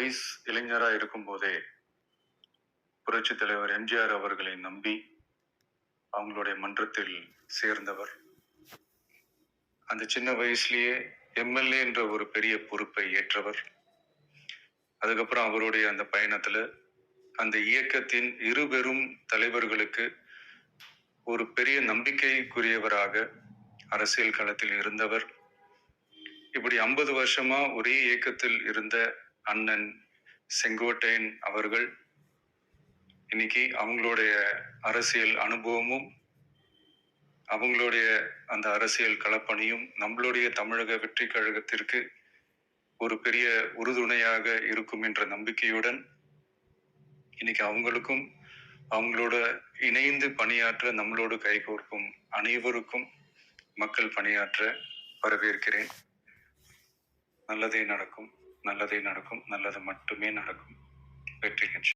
வயசு இளைஞரா இருக்கும்போதே புரட்சித் தலைவர் எம்ஜிஆர் அவர்களை நம்பி அவங்களுடைய மன்றத்தில் சேர்ந்தவர். அந்த சின்ன வயசுலயே எம்எல்ஏ என்ற ஒரு பெரிய பொறுப்பை ஏற்றவர். அதுக்கப்புறம் அவருடைய அந்த பயணத்துல அந்த இயக்கத்தின் இருபெரும் தலைவர்களுக்கு ஒரு பெரிய நம்பிக்கைக்குரியவராக அரசியல் களத்தில் இருந்தவர். இப்படி 50 வருஷமா ஒரே இயக்கத்தில் இருந்த அண்ணன் செங்கோட்டையன் அவர்கள் இன்னைக்கு அவங்களுடைய அரசியல் அனுபவமும் அவங்களுடைய அந்த அரசியல் களப்பணியும் நம்மளுடைய தமிழக வெற்றி கழகத்திற்கு ஒரு பெரிய உறுதுணையாக இருக்கும் என்ற நம்பிக்கையுடன் இன்னைக்கு அவங்களுக்கும் அவங்களோட இணைந்து பணியாற்ற நம்மளோடு கைகோர்க்கும் அனைவருக்கும் மக்கள் பணியாற்ற வரவேற்கிறேன். நல்லதே நடக்கும், நல்லதே நடக்கும், நல்லது மட்டுமே நடக்கும். வெற்றி கட்சி.